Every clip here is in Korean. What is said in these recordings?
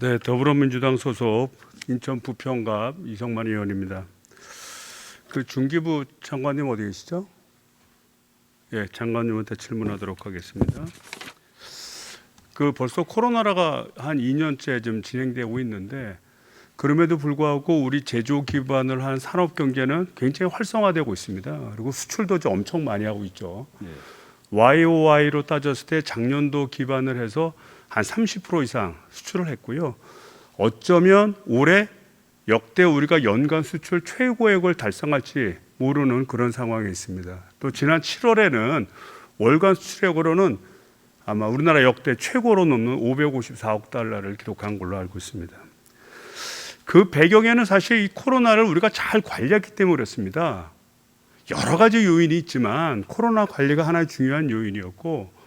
네, 더불어민주당 소속 인천 부평갑 이성만 의원입니다. 그 중기부 장관님 어디 계시죠? 예, 장관님한테 질문하도록 하겠습니다. 그 벌써 코로나가 한 2년째 좀 진행되고 있는데 그럼에도 불구하고 우리 제조 기반을 한 산업 경제는 굉장히 활성화되고 있습니다. 그리고 수출도 좀 엄청 많이 하고 있죠. 네. YOY로 따졌을 때 작년도 기반을 해서 한 30% 이상 수출을 했고요. 어쩌면 올해 역대 우리가 연간 수출 최고액을 달성할지 모르는 그런 상황에 있습니다. 또 지난 7월에는 월간 수출액으로는 아마 우리나라 역대 최고로 넘는 554억 달러를 기록한 걸로 알고 있습니다. 그 배경에는 사실 이 코로나를 우리가 잘 관리했기 때문에 그렇습니다. 여러 가지 요인이 있지만 코로나 관리가 하나의 중요한 요인이었고,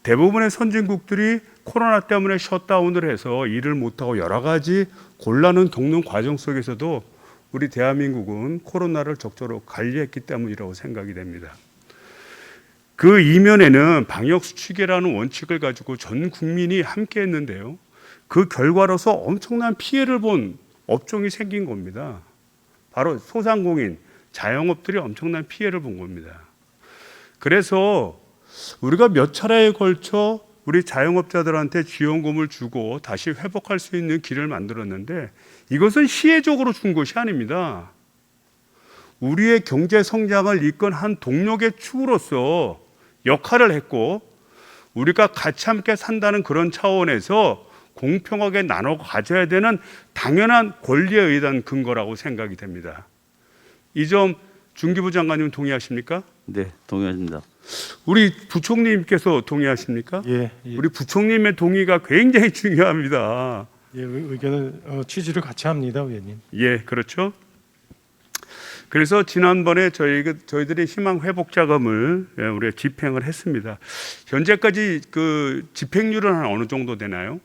대부분의 선진국들이 코로나 때문에 셧다운을 해서 일을 못하고 여러 가지 곤란을 겪는 과정 속에서도 우리 대한민국은 코로나를 적절히 관리했기 때문이라고 생각이 됩니다. 그 이면에는 방역수칙이라는 원칙을 가지고 전 국민이 함께 했는데요. 그 결과로서 엄청난 피해를 본 업종이 생긴 겁니다. 바로 소상공인, 자영업들이 엄청난 피해를 본 겁니다. 그래서 우리가 몇 차례에 걸쳐 우리 자영업자들한테 지원금을 주고 다시 회복할 수 있는 길을 만들었는데, 이것은 시혜적으로 준 것이 아닙니다. 우리의 경제 성장을 이끈 한 동력의 축으로서 역할을 했고, 우리가 같이 함께 산다는 그런 차원에서 공평하게 나눠 가져야 되는 당연한 권리에 의한 근거라고 생각이 됩니다. 이 점 중기부 장관님 동의하십니까? 네, 동의합니다. 우리 부총리님께서 동의하십니까? 예, 우리 부총님의 동의가 굉장히 중요합니다. 의견을 취지를 같이 합니다, 의원님. 예, 그렇죠. 그래서 지난번에 저희들이 희망 회복 자금을 우리가 집행을 했습니다. 현재까지 그 집행률은 한 어느 정도 되나요?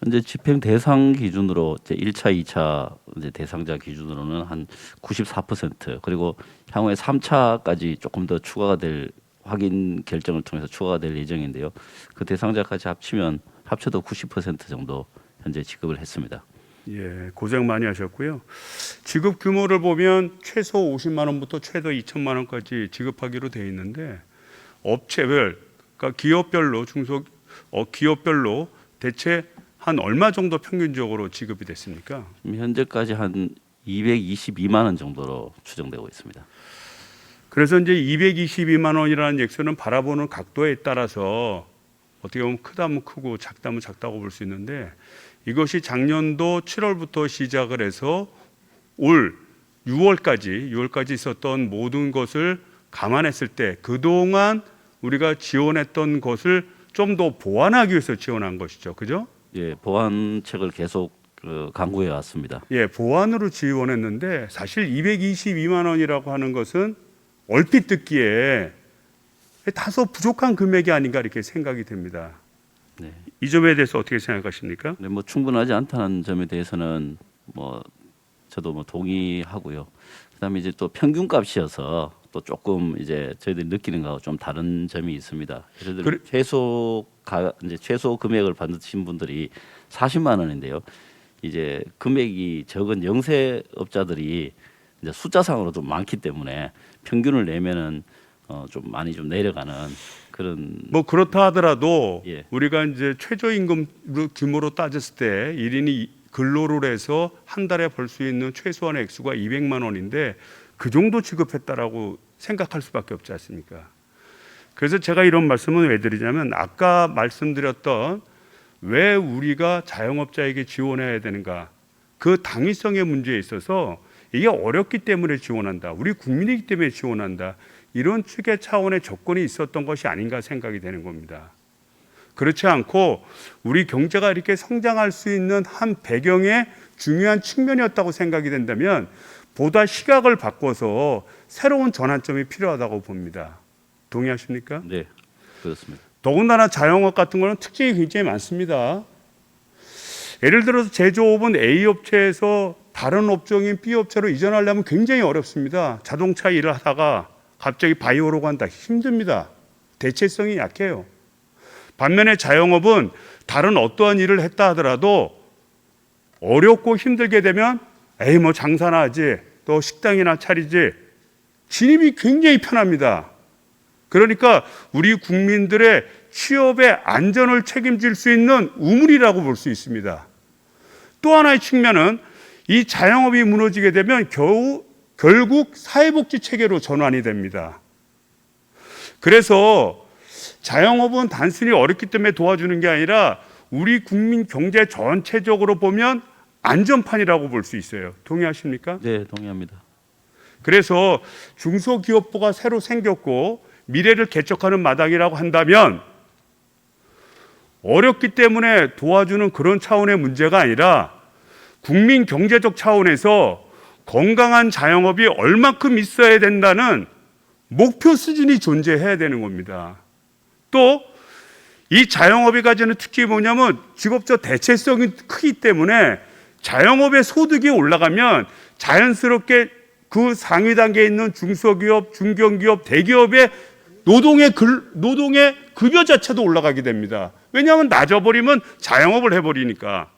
현재 집행 대상 기준으로 이제 1차, 2차 이제 대상자 기준으로는 한 94%, 그리고 향후에 3차까지 조금 더 추가가 될 확인 결정을 통해서 추가가 될 예정인데요. 그 대상자까지 합쳐도 90% 정도 현재 지급을 했습니다. 예, 고생 많이 하셨고요. 지급 규모를 보면 최소 50만 원부터 최대 2천만 원까지 지급하기로 되어 있는데, 업체별, 그러니까 기업별로 기업별로 대체 한 얼마 정도 평균적으로 지급이 됐습니까? 현재까지 한 222만 원 정도로 추정되고 있습니다. 그래서 이제 222만 원이라는 액수는 바라보는 각도에 따라서 어떻게 보면 크다면 크고 작다면 작다고 볼 수 있는데, 이것이 작년도 7월부터 시작을 해서 올 6월까지 있었던 모든 것을 감안했을 때 그동안 우리가 지원했던 것을 좀 더 보완하기 위해서 지원한 것이죠. 그죠? 예, 보완책을 계속 강구해 왔습니다. 예, 보완으로 지원했는데 사실 222만 원이라고 하는 것은 얼핏 듣기에 다소 부족한 금액이 아닌가 이렇게 생각이 됩니다. 네. 이 점에 대해서 어떻게 생각하십니까? 네, 뭐 충분하지 않다는 점에 대해서는 저도 동의하고요. 그다음에 이제 또 평균값이어서 또 조금 이제 저희들이 느끼는 거하고 좀 다른 점이 있습니다. 예를 들어 최소 금액을 받으신 분들이 40만 원인데요. 이제 금액이 적은 영세업자들이 이제 숫자상으로 좀 많기 때문에 평균을 내면은 좀 많이 좀 내려가는 그런. 뭐 그렇다 하더라도 예. 우리가 이제 최저임금 규모로 따졌을 때 1인이 근로를 해서 한 달에 벌 수 있는 최소한의 액수가 200만 원인데 그 정도 지급했다라고 생각할 수밖에 없지 않습니까? 그래서 제가 이런 말씀을 왜 드리냐면, 아까 말씀드렸던 왜 우리가 자영업자에게 지원해야 되는가, 그 당위성의 문제에 있어서 이게 어렵기 때문에 지원한다, 우리 국민이기 때문에 지원한다, 이런 측의 차원의 조건이 있었던 것이 아닌가 생각이 되는 겁니다. 그렇지 않고 우리 경제가 이렇게 성장할 수 있는 한 배경의 중요한 측면이었다고 생각이 된다면 보다 시각을 바꿔서 새로운 전환점이 필요하다고 봅니다. 동의하십니까? 네, 그렇습니다. 더군다나 자영업 같은 거는 특징이 굉장히 많습니다. 예를 들어서 제조업은 A 업체에서 다른 업종인 B 업체로 이전하려면 굉장히 어렵습니다. 자동차 일을 하다가 갑자기 바이오로 간다, 힘듭니다. 대체성이 약해요. 반면에 자영업은 다른 어떠한 일을 했다 하더라도 어렵고 힘들게 되면 에이 뭐 장사나 하지 또 식당이나 차리지 진입이 굉장히 편합니다. 그러니까 우리 국민들의 취업의 안전을 책임질 수 있는 우물이라고 볼 수 있습니다. 또 하나의 측면은 이 자영업이 무너지게 되면 결국 사회복지 체계로 전환이 됩니다. 그래서 자영업은 단순히 어렵기 때문에 도와주는 게 아니라 우리 국민 경제 전체적으로 보면 안전판이라고 볼 수 있어요. 동의하십니까? 네, 동의합니다. 그래서 중소기업부가 새로 생겼고 미래를 개척하는 마당이라고 한다면 어렵기 때문에 도와주는 그런 차원의 문제가 아니라 국민 경제적 차원에서 건강한 자영업이 얼마큼 있어야 된다는 목표 수준이 존재해야 되는 겁니다. 또 이 자영업이 가지는 특징이 뭐냐면 직업적 대체성이 크기 때문에 자영업의 소득이 올라가면 자연스럽게 그 상위 단계에 있는 중소기업, 중견기업, 대기업의 노동의 급여 자체도 올라가게 됩니다. 왜냐하면 낮아버리면 자영업을 해버리니까.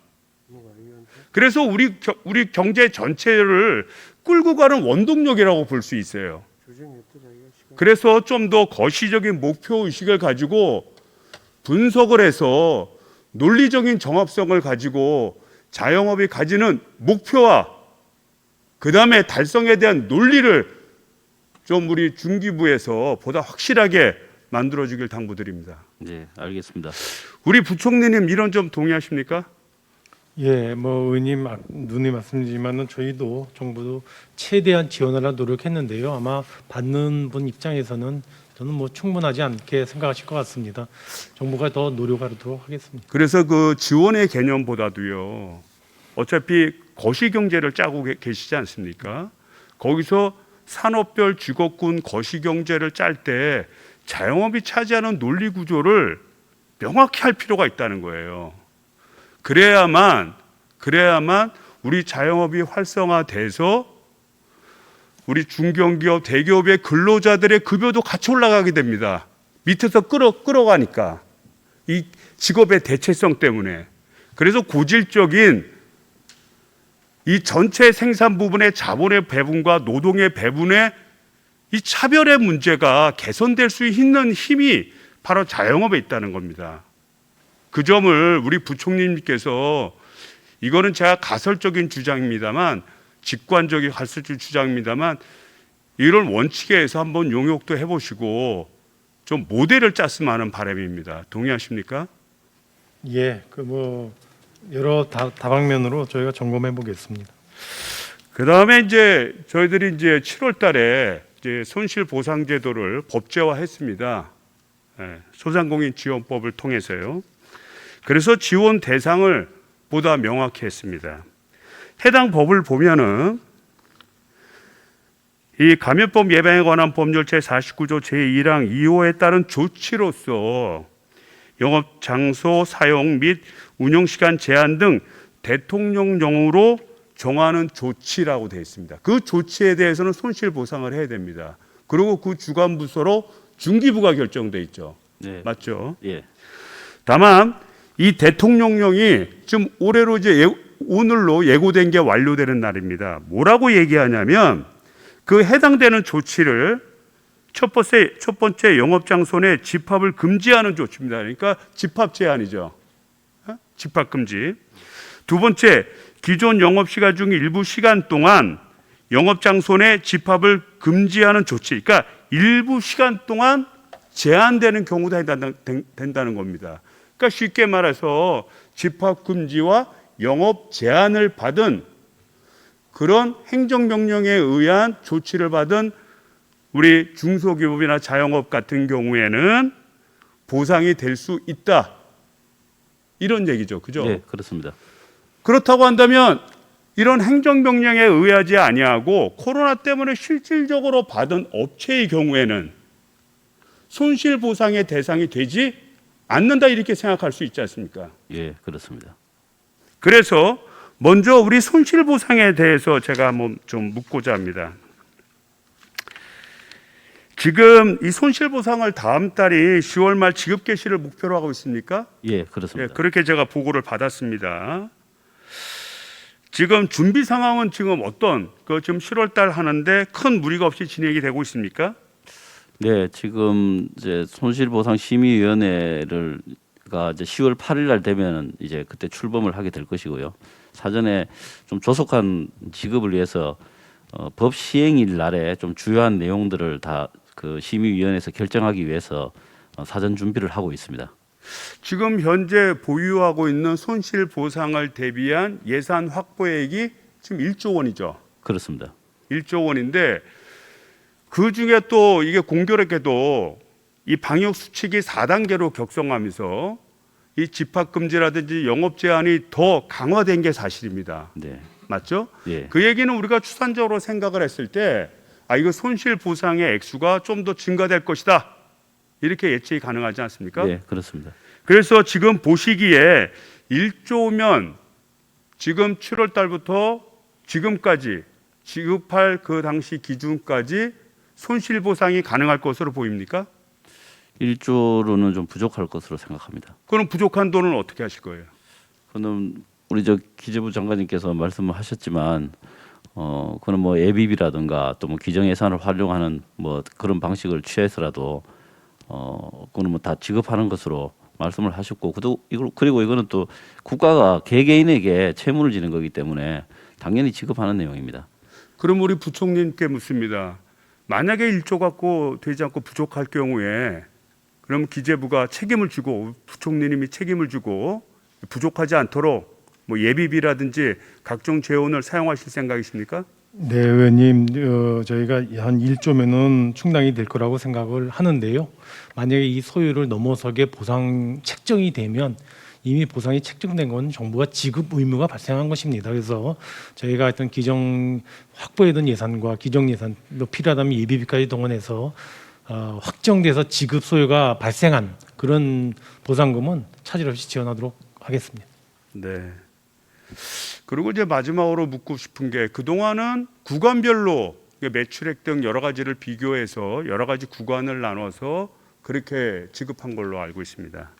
그래서 우리 경제 전체를 끌고 가는 원동력이라고 볼 수 있어요. 그래서 좀 더 거시적인 목표 의식을 가지고 분석을 해서 논리적인 정합성을 가지고 자영업이 가지는 목표와 그 다음에 달성에 대한 논리를 좀 우리 중기부에서 보다 확실하게 만들어주길 당부드립니다. 네, 알겠습니다. 우리 부총리님 이런 점 동의하십니까? 예, 뭐 의원님 누님 말씀이지만은 저희도 정부도 최대한 지원하려 노력했는데요. 아마 받는 분 입장에서는 저는 뭐 충분하지 않게 생각하실 것 같습니다. 정부가 더 노력하도록 하겠습니다. 그래서 그 지원의 개념보다도요. 어차피 거시경제를 짜고 계시지 않습니까? 거기서 산업별 직업군 거시경제를 짤 때 자영업이 차지하는 논리 구조를 명확히 할 필요가 있다는 거예요. 그래야만 우리 자영업이 활성화돼서 우리 중견기업, 대기업의 근로자들의 급여도 같이 올라가게 됩니다. 밑에서 끌어가니까 이 직업의 대체성 때문에. 그래서 고질적인 이 전체 생산 부분의 자본의 배분과 노동의 배분의 이 차별의 문제가 개선될 수 있는 힘이 바로 자영업에 있다는 겁니다. 그 점을 우리 부총리님께서 이거는 제가 가설적인 주장입니다만 직관적인 가설적 주장입니다만 이런 원칙에 의해서 한번 용역도 해보시고 좀 모델을 짰으면 하는 바람입니다. 동의하십니까? 예, 그 뭐 여러 다방면으로 저희가 점검해 보겠습니다. 그 다음에 이제 저희들이 이제 7월달에 이제 손실보상제도를 법제화했습니다. 소상공인 지원법을 통해서요. 그래서 지원 대상을 보다 명확히 했습니다. 해당 법을 보면은 이 감염법 예방에 관한 법률 제49조 제1항 2호에 따른 조치로서 영업 장소 사용 및 운영 시간 제한 등 대통령령으로 정하는 조치라고 되어 있습니다. 그 조치에 대해서는 손실 보상을 해야 됩니다. 그리고 그 주관 부서로 중기부가 결정돼 있죠. 네. 맞죠? 예. 다만 이 대통령령이 지금 올해로 이제 오늘로 예고된 게 완료되는 날입니다. 뭐라고 얘기하냐면 그 해당되는 조치를 첫 번째 영업장소 내 집합을 금지하는 조치입니다. 그러니까 집합 제한이죠. 집합 금지. 두 번째, 기존 영업시간 중 일부 시간 동안 영업장소 내 집합을 금지하는 조치. 그러니까 일부 시간 동안 제한되는 경우도 된다는 겁니다. 그러니까 쉽게 말해서 집합 금지와 영업 제한을 받은 그런 행정명령에 의한 조치를 받은 우리 중소기업이나 자영업 같은 경우에는 보상이 될 수 있다. 이런 얘기죠. 그죠? 네, 그렇습니다. 그렇다고 한다면 이런 행정명령에 의하지 아니하고 코로나 때문에 실질적으로 받은 업체의 경우에는 손실보상의 대상이 되지 않는다 이렇게 생각할 수 있지 않습니까? 예, 그렇습니다. 그래서 먼저 우리 손실보상에 대해서 제가 한번 좀 묻고자 합니다. 지금 이 손실보상을 다음 달이 10월 말 지급 개시를 목표로 하고 있습니까? 예, 그렇습니다. 예, 그렇게 제가 보고를 받았습니다. 지금 준비 상황은 지금 어떤 지금 7월달 하는데 큰 무리가 없이 진행이 되고 있습니까? 네, 지금 이제 손실보상심의위원회를 가 이제 10월 8일 날 되면 이제 그때 출범을 하게 될 것이고요. 사전에 좀 조속한 지급을 위해서 법 시행일 날에 좀 주요한 내용들을 다 그 심의위원회에서 결정하기 위해서 사전 준비를 하고 있습니다. 지금 현재 보유하고 있는 손실 보상을 대비한 예산 확보액이 지금 1조 원이죠. 그렇습니다. 1조 원인데 그 중에 또 이게 공교롭게도 이 방역 수칙이 4단계로 격성하면서 이 집합 금지라든지 영업 제한이 더 강화된 게 사실입니다. 네, 맞죠? 예, 그 얘기는 우리가 추산적으로 생각을 했을 때 이거 손실 보상의 액수가 좀 더 증가될 것이다. 이렇게 예측이 가능하지 않습니까? 네, 그렇습니다. 그래서 지금 보시기에 1조면 지금 7월 달부터 지금까지 지급할 그 당시 기준까지 손실 보상이 가능할 것으로 보입니까? 1조로는 좀 부족할 것으로 생각합니다. 그럼 부족한 돈은 어떻게 하실 거예요? 그는 우리 저 기재부 장관님께서 말씀을 하셨지만 그는 뭐 예비비라든가 또 뭐 기정 예산을 활용하는 뭐 그런 방식을 취해서라도 그는 뭐 다 지급하는 것으로 말씀을 하셨고 그리고 이거는 또 국가가 개개인에게 채무를 지는 거기 때문에 당연히 지급하는 내용입니다. 그럼 우리 부총리님께 묻습니다. 만약에 1조 갖고 되지 않고 부족할 경우에 그럼 기재부가 책임을 지고 부총리님이 책임을 지고 부족하지 않도록 뭐 예비비라든지 각종 재원을 사용하실 생각이십니까? 네, 의원님, 저희가 한 1조면은 충당이 될 거라고 생각을 하는데요. 만약에 이 소요를 넘어서게 보상 책정이 되면 이미 보상이 책정된 건 정부가 지급 의무가 발생한 것입니다. 그래서 저희가 어떤 기정 확보해둔 예산과 기정 예산, 또 필요하다면 예비비까지 동원해서 확정돼서 지급 소요가 발생한 그런 보상금은 차질 없이 지원하도록 하겠습니다. 네. 그리고 이제 마지막으로 묻고 싶은 게 그동안은 구간별로 매출액 등 여러 가지를 비교해서 여러 가지 구간을 나눠서 그렇게 지급한 걸로 알고 있습니다.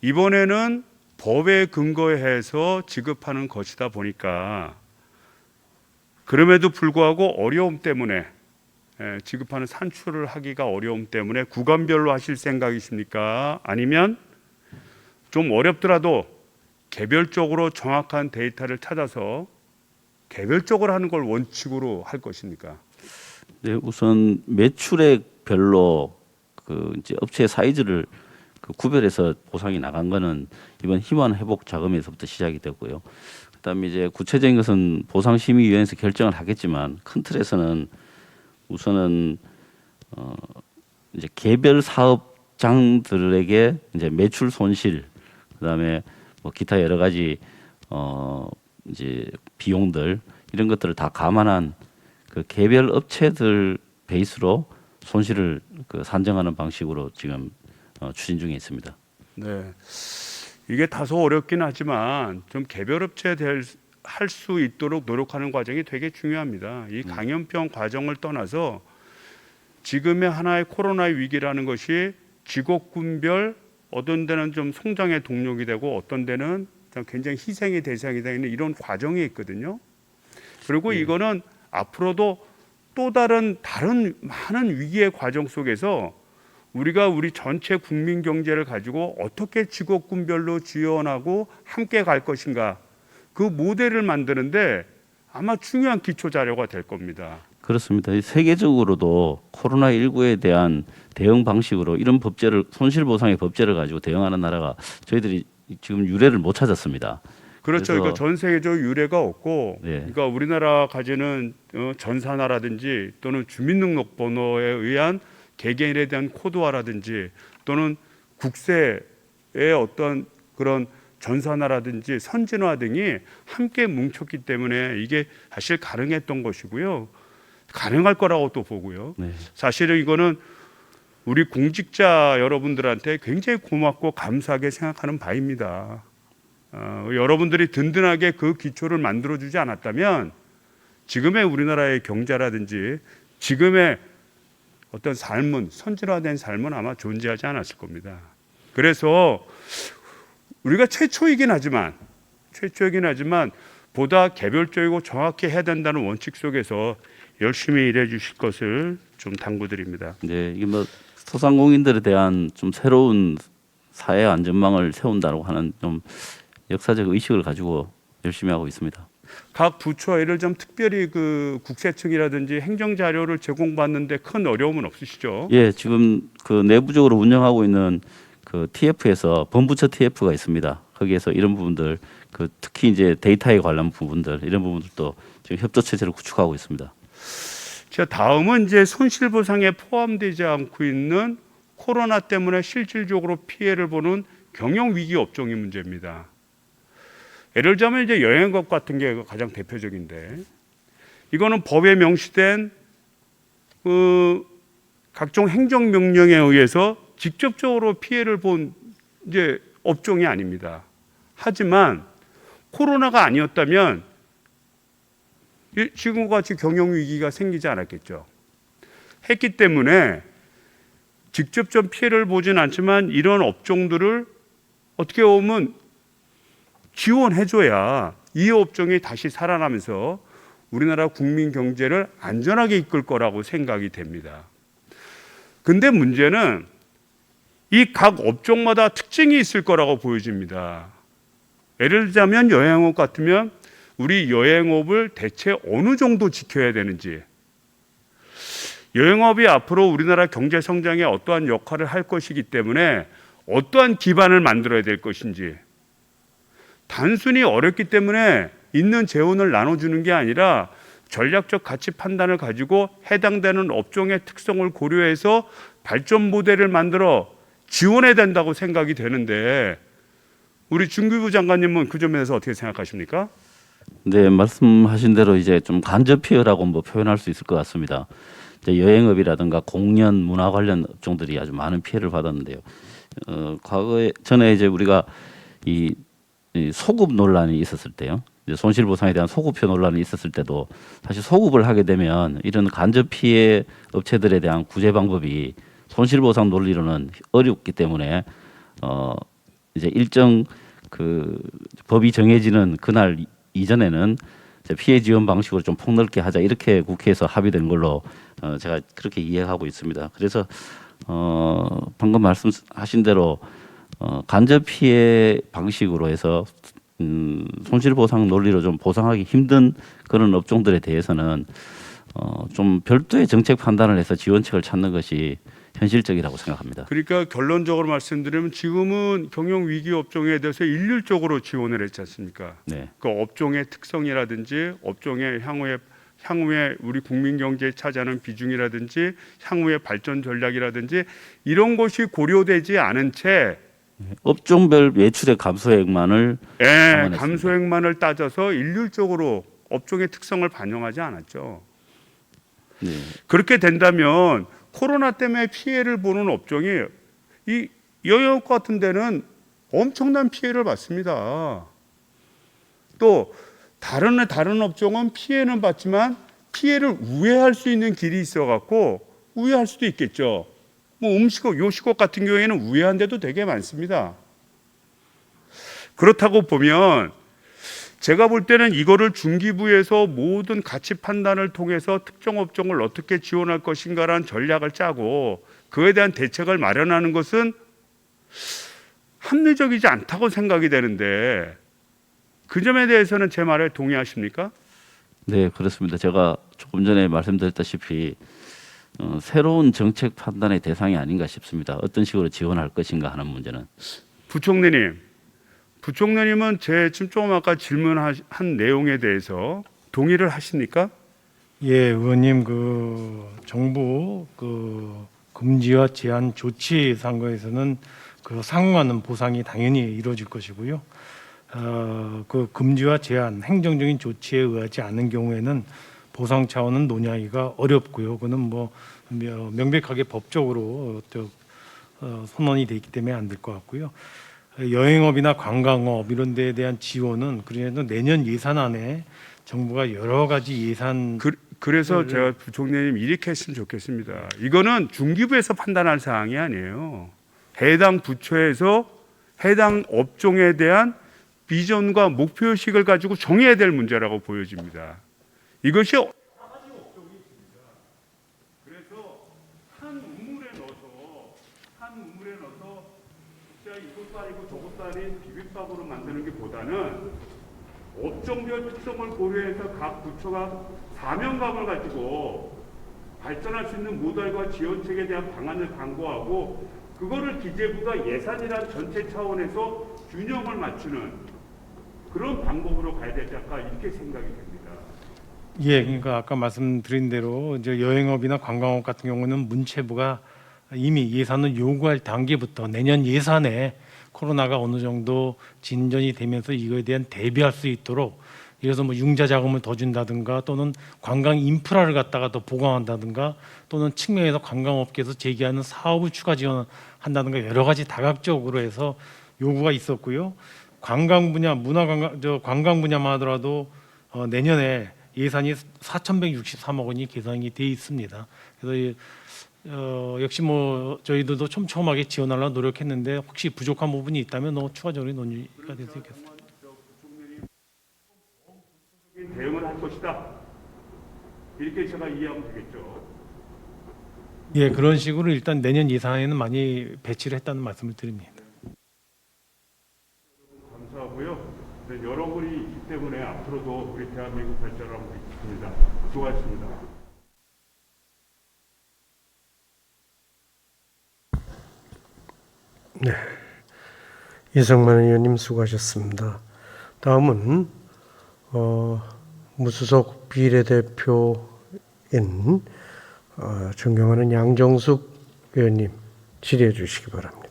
이번에는 법에 근거해서 지급하는 것이다 보니까 그럼에도 불구하고 어려움 때문에 지급하는 산출을 하기가 어려움 때문에 구간별로 하실 생각이십니까? 아니면 좀 어렵더라도 개별적으로 정확한 데이터를 찾아서 개별적으로 하는 걸 원칙으로 할 것입니까? 네, 우선 매출액별로 그 이제 업체 사이즈를 그 구별해서 보상이 나간 거는 이번 희망 회복 자금에서부터 시작이 됐고요. 그다음에 이제 구체적인 것은 보상심의위원회에서 결정을 하겠지만 큰 틀에서는 우선은 이제 개별 사업장들에게 이제 매출 손실 그다음에 뭐 기타 여러 가지 이제 비용들 이런 것들을 다 감안한 그 개별 업체들 베이스로 손실을 그 산정하는 방식으로 지금 추진 중에 있습니다. 네, 이게 다소 어렵긴 하지만 좀 개별 업체 할 수 있도록 노력하는 과정이 되게 중요합니다. 이 감염병 과정을 떠나서 지금의 하나의 코로나 위기라는 것이 직업군별 어떤 데는 좀 성장의 동력이 되고 어떤 데는 굉장히 희생의 대상이 되는 이런 과정이 있거든요. 그리고 이거는 앞으로도 또 다른 많은 위기의 과정 속에서 우리가 우리 전체 국민 경제를 가지고 어떻게 직업군별로 지원하고 함께 갈 것인가 그 모델을 만드는데 아마 중요한 기초 자료가 될 겁니다. 그렇습니다. 세계적으로도 코로나19에 대한 대응 방식으로 이런 법제를 손실보상의 법제를 가지고 대응하는 나라가 저희들이 지금 유례를 못 찾았습니다. 그렇죠. 그러니까 전 세계적 유례가 없고, 네. 그러니까 우리나라 가지는 전산화라든지 또는 주민등록번호에 의한 개개인에 대한 코드화라든지 또는 국세의 어떤 그런 전산화라든지 선진화 등이 함께 뭉쳤기 때문에 이게 사실 가능했던 것이고요. 가능할 거라고 또 보고요. 네. 사실은 이거는 우리 공직자 여러분들한테 굉장히 고맙고 감사하게 생각하는 바입니다. 여러분들이 든든하게 그 기초를 만들어주지 않았다면 지금의 우리나라의 경제라든지 지금의 어떤 삶은 선진화된 삶은 아마 존재하지 않았을 겁니다. 그래서 우리가 최초이긴 하지만 보다 개별적이고 정확히 해야 된다는 원칙 속에서 열심히 일해 주실 것을 좀 당부드립니다. 네, 이게 뭐 소상공인들에 대한 좀 새로운 사회 안전망을 세운다고 하는 좀 역사적 의식을 가지고 열심히 하고 있습니다. 각 부처 예를 들면 특별히 그 국세청이라든지 행정 자료를 제공받는데 큰 어려움은 없으시죠? 예, 지금 그 내부적으로 운영하고 있는 그 TF에서 본부처 TF가 있습니다. 거기에서 이런 부분들, 그 특히 이제 데이터에 관련 부분들 이런 부분들도 지금 협조 체제를 구축하고 있습니다. 자, 다음은 이제 손실보상에 포함되지 않고 있는 코로나 때문에 실질적으로 피해를 보는 경영위기 업종의 문제입니다. 예를 들자면 이제 여행업 같은 게 가장 대표적인데, 이거는 법에 명시된 각종 행정명령에 의해서 직접적으로 피해를 본 이제 업종이 아닙니다. 하지만 코로나가 아니었다면 지금과 같이 경영위기가 생기지 않았겠죠. 했기 때문에 직접적 피해를 보진 않지만 이런 업종들을 어떻게 보면 지원해줘야 이 업종이 다시 살아나면서 우리나라 국민 경제를 안전하게 이끌 거라고 생각이 됩니다. 근데 문제는 이 각 업종마다 특징이 있을 거라고 보여집니다. 예를 들자면 여행업 같으면 우리 여행업을 대체 어느 정도 지켜야 되는지, 여행업이 앞으로 우리나라 경제 성장에 어떠한 역할을 할 것이기 때문에 어떠한 기반을 만들어야 될 것인지, 단순히 어렵기 때문에 있는 재원을 나눠주는 게 아니라 전략적 가치 판단을 가지고 해당되는 업종의 특성을 고려해서 발전 모델을 만들어 지원해야 된다고 생각이 되는데, 우리 중기부 장관님은 그 점에서 어떻게 생각하십니까? 네, 말씀하신 대로 이제 좀 간접 피해라고 뭐 표현할 수 있을 것 같습니다. 이제 여행업이라든가 공연, 문화 관련 업종들이 아주 많은 피해를 받았는데요. 과거에 전에 이제 우리가 이 소급 논란이 있었을 때요. 이제 손실보상에 대한 소급표 논란이 있었을 때도 사실 소급을 하게 되면 이런 간접 피해 업체들에 대한 구제 방법이 손실보상 논리로는 어렵기 때문에 이제 일정 그 법이 정해지는 그날 이전에는 이제 피해 지원 방식으로 좀 폭넓게 하자 이렇게 국회에서 합의된 걸로 제가 그렇게 이해하고 있습니다. 그래서 방금 말씀하신 대로 간접 피해 방식으로 해서 손실보상 논리로 좀 보상하기 힘든 그런 업종들에 대해서는 좀 별도의 정책 판단을 해서 지원책을 찾는 것이 현실적이라고 생각합니다. 그러니까 결론적으로 말씀드리면 지금은 경영위기 업종에 대해서 일률적으로 지원을 했지 않습니까? 네, 그 업종의 특성이라든지 업종의 향후에 우리 국민 경제에 차지하는 비중이라든지 향후의 발전 전략이라든지 이런 것이 고려되지 않은 채 업종별 매출의 감소액만을 감안했습니다. 감소액만을 따져서 일률적으로 업종의 특성을 반영하지 않았죠. 네. 그렇게 된다면 코로나 때문에 피해를 보는 업종이 이 여행업 같은 데는 엄청난 피해를 받습니다. 또 다른 업종은 피해는 받지만 피해를 우회할 수 있는 길이 있어 갖고 우회할 수도 있겠죠. 뭐 음식업, 요식업 같은 경우에는 우회한 데도 되게 많습니다. 그렇다고 보면 제가 볼 때는 이거를 중기부에서 모든 가치 판단을 통해서 특정 업종을 어떻게 지원할 것인가라는 전략을 짜고 그에 대한 대책을 마련하는 것은 합리적이지 않다고 생각이 되는데, 그 점에 대해서는 제 말에 동의하십니까? 네, 그렇습니다. 제가 조금 전에 말씀드렸다시피 새로운 정책 판단의 대상이 아닌가 싶습니다. 어떤 식으로 지원할 것인가 하는 문제는. 부총리님은 제 지금 조금 아까 질문한 내용에 대해서 동의를 하십니까? 예, 의원님 그 정부 그 금지와 제한 조치 상과에서는 그 상응하는 보상이 당연히 이루어질 것이고요. 그 금지와 제한 행정적인 조치에 의하지 않은 경우에는 보상 차원은 논의하기가 어렵고요. 그는 뭐 명백하게 법적으로 선언이 돼 있기 때문에 안 될 것 같고요. 여행업이나 관광업 이런 데에 대한 지원은 그래도 내년 예산안에 정부가 여러 가지 예산 그래서 제가 부총리님 이렇게 했으면 좋겠습니다. 이거는 중기부에서 판단할 사항이 아니에요. 해당 부처에서 해당 업종에 대한 비전과 목표의식을 가지고 정해야 될 문제라고 보여집니다. 이것이 그래서 한 우물에 넣어서 진짜 이것도 아니고 저것도 아닌 비빔밥으로 만드는 게 보다는 업종별 특성을 고려해서 각 부처가 사명감을 가지고 발전할 수 있는 모델과 지원책에 대한 방안을 강구하고 그거를 기재부가 예산이란 전체 차원에서 균형을 맞추는 그런 방법으로 가야 되지 않을까 이렇게 생각이 됩니다. 예, 그러니까 아까 말씀드린 대로 이제 여행업이나 관광업 같은 경우는 문체부가 이미 예산을 요구할 단계부터 내년 예산에 코로나가 어느 정도 진전이 되면서 이거에 대한 대비할 수 있도록 그래서 뭐 융자 자금을 더 준다든가 또는 관광 인프라를 갖다가 더 보강한다든가 또는 측면에서 관광업계에서 제기하는 사업을 추가 지원한다든가 여러 가지 다각적으로 해서 요구가 있었고요. 관광 분야, 관광 분야만 하더라도 내년에 예산이 4,163억 원이 계산이 돼 있습니다. 그래서 역시 뭐 저희들도 촘촘하게 지원하려고 노력했는데 혹시 부족한 부분이 있다면 추가적으로 논의가 될 수 있겠습니다. 대응을 할 것이다. 이렇게 제가 이해하면 되겠죠. 예, 그런 식으로 일단 내년 예산에는 많이 배치를 했다는 말씀을 드립니다. 감사하고요. 네, 여러분이 있기 때문에 앞으로도 우리 대한민국 발전하고 있습니다. 수고하셨습니다. 네, 이성만 의원님 수고하셨습니다. 다음은 무소속 비례대표인 존경하는 양정숙 의원님 질의해 주시기 바랍니다.